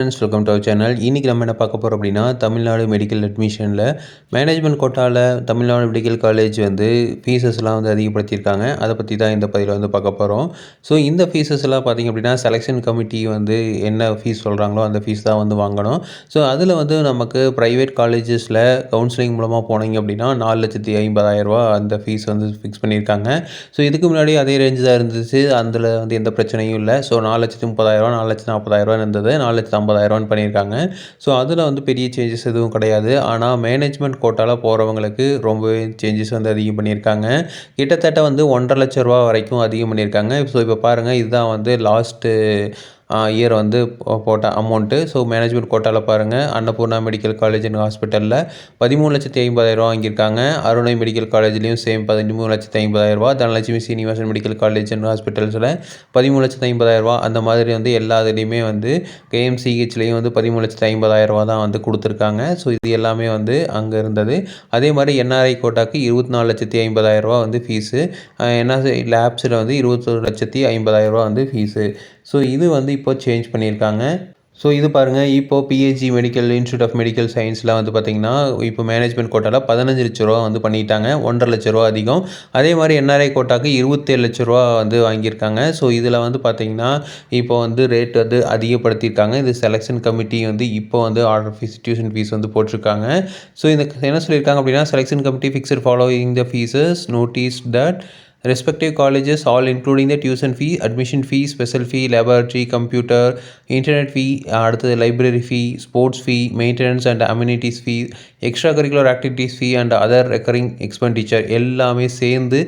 Friends welcome to our channel. இன்றைக்கி நம்ம என்ன பார்க்க போகிறோம் அப்படின்னா, தமிழ்நாடு மெடிக்கல் அட்மிஷனில் மேனேஜ்மெண்ட் கோட்டாவில் தமிழ்நாடு மெடிக்கல் காலேஜ் வந்து ஃபீஸஸ்லாம் வந்து அதிகப்படுத்தியிருக்காங்க. அதை பற்றி தான் இந்த பதிவில் வந்து பார்க்க போகிறோம். ஸோ இந்த ஃபீஸஸ்லாம் பார்த்திங்க அப்படின்னா, செலெக்ஷன் கமிட்டி வந்து என்ன ஃபீஸ் சொல்கிறாங்களோ அந்த ஃபீஸ் தான் வந்து வாங்கணும். ஸோ அதில் வந்து நமக்கு ப்ரைவேட் காலேஜஸில் கவுன்சிலிங் மூலமாக போனீங்க அப்படின்னா 4,50,000 அந்த ஃபீஸ் வந்து ஃபிக்ஸ் பண்ணியிருக்காங்க. ஸோ இதுக்கு முன்னாடி அதே ரேஞ்சு தான் இருந்துச்சு. அதில் வந்து எந்த பிரச்சனையும் இல்லை. ஸோ 4,30,000 4,40,000 இருந்தது. 4,50,000 பண்ணியிருக்காங்க. ஸோ அதில் வந்து பெரிய சேஞ்சஸ் எதுவும் கிடையாது. ஆனால் மேனேஜ்மெண்ட் கோட்டாவில் போகிறவங்களுக்கு ரொம்பவே சேஞ்சஸ் வந்து அதிகம் பண்ணியிருக்காங்க. கிட்டத்தட்ட வந்து ₹1,50,000 வரைக்கும் அதிகம் பண்ணியிருக்காங்க. ஸோ இப்போ பாருங்கள், இதுதான் வந்து லாஸ்ட்டு இயர் வந்து போட்ட அமௌண்ட்டு. ஸோ மேனேஜ்மெண்ட் கோட்டாவில் பாருங்கள், அன்னபூர்ணா மெடிக்கல் காலேஜ் அண்ட் ஹாஸ்பிட்டலில் 13,50,000 வாங்கியிருக்காங்க. அருணை மெடிக்கல் காலேஜ்லேயும் same 13,50,000. Dhanalakshmi Srinivasan medical college and ஹாஸ்பிட்டல்ஸில் 13,50,000. அந்த மாதிரி வந்து எல்லா இதுலேயுமே வந்து கேஎம்சிஹெச்லேயும் வந்து 13,50,000 தான் வந்து கொடுத்துருக்காங்க. ஸோ இது எல்லாமே வந்து அங்கே இருந்தது. அதே மாதிரி என்ஆர்ஐ கோட்டாக்கு 24,50,000 வந்து ஃபீஸு. என்ஆர்ஐ லேப்ஸில் வந்து 21,50,000 வந்து ஃபீஸு. ஸோ இது வந்து இப்போ சேஞ்ச் பண்ணியிருக்காங்க. ஸோ இது பாருங்கள், இப்போது PHC medical institute of medical சயின்ஸ்லாம் வந்து பார்த்திங்கன்னா, இப்போ மேனேஜ்மெண்ட் கோட்டாவில் 15,00,000 வந்து பண்ணிட்டாங்க. ₹1,50,000 அதிகம். அதே மாதிரி என்ஆர்ஐ கோட்டாக்கு 27,00,000 வந்து வாங்கியிருக்காங்க. ஸோ இதில் வந்து பார்த்திங்கன்னா, இப்போ வந்து ரேட் வந்து அதிகப்படுத்தியிருக்காங்க. இது செலெக்ஷன் கமிட்டி வந்து இப்போ வந்து ஆர்டர் ஃபீஸ் டியூஷன் ஃபீஸ் வந்து போட்டிருக்காங்க. ஸோ இந்த என்ன சொல்லியிருக்காங்க அப்படின்னா, selection committee fixed following the fees notice that respective colleges all including the tuition fee, admission fee, special fee, laboratory, computer, internet fee, அடுத்தது library fee, sports fee, maintenance and amenities fee, extra curricular activities fee and other recurring expenditure எல்லாமே சேர்ந்து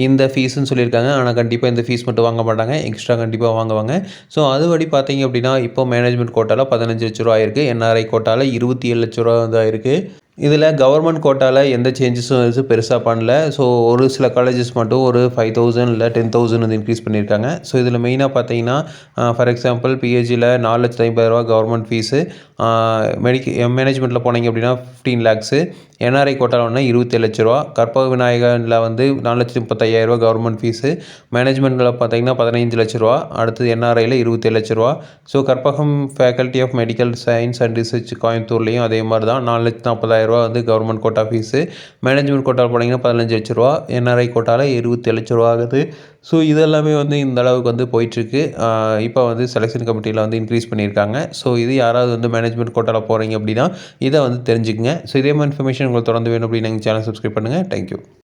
இந்த ஃபீஸ்ன்னு சொல்லியிருக்காங்க. ஆனால் கண்டிப்பாக இந்த fees மட்டும் வாங்க மாட்டாங்க, எக்ஸ்ட்ரா கண்டிப்பாக வாங்குவாங்க. ஸோ அதுபடி பார்த்தீங்க அப்படின்னா, இப்போ மேனேஜ்மெண்ட் கோட்டாவில் 15,00,000 ஆயிருக்கு. என்ஆர்ஐ கோட்டாவில் 27,00,000 வந்து ஆயிருக்கு. இதில் கவர்மெண்ட் கோட்டாவில் எந்த சேஞ்சஸும் வந்து பெருசாக பண்ணல. ஸோ ஒரு சில காலேஜஸ் மட்டும் ஒரு 5,000 இல்லை 10,000 வந்து இன்க்ரீஸ் பண்ணியிருக்காங்க. ஸோ இதில் மெயினாக பார்த்தீங்கன்னா, ஃபார் எக்ஸாம்பிள் பிஹெச்சியில் 4,50,000 கவர்மெண்ட் ஃபீஸு, மேனேஜ்மெண்ட்டில் போனீங்க அப்படின்னா 15 lakhs, என்ஆர்ஐ கோட்டாவில் ஒன்று 27,00,000, கற்பக விநாயகனில் வந்து 4,35,000 கவர்மெண்ட் ஃபீஸு, மேனேஜ்மெண்ட்டில் பார்த்தீங்கன்னா 15,00,000, அடுத்தது என்ஆர்ஐயில் 27,00,000. So Karpagam faculty of medical science and research கோயம்புத்தூர்லேயும் அதே மாதிரி தான் 4,40,000 வந்து கவர்மெண்ட் கோட்டா ஃபீஸு, மேனேஜ்மெண்ட் கோட்டாவில் போனீங்கன்னா 15,00,000, என்ஆர்ஐ கோட்டாவில் 27,00,000 ஆகுது. ஸோ இதெல்லாமே வந்து இந்த அளவுக்கு வந்து போயிட்டுருக்கு. இப்போ வந்து செலெக்ஷன் கமிட்டியில் வந்து இன்க்ரீஸ் பண்ணியிருக்காங்க. ஸோ இது யாராவது வந்து மேனேஜ்மெண்ட் கோட்டாவில் போகிறீங்க அப்படின்னா இதை வந்து தெரிஞ்சுக்கங்க. ஸோ இதே மாதிரி இன்ஃபர்மேஷன் உங்களுக்கு தொடர்ந்து வேணும் அப்படின்னு எங்கள் சேனல் சப்ஸ்கிரைப் பண்ணுங்கள். தேங்க்யூ.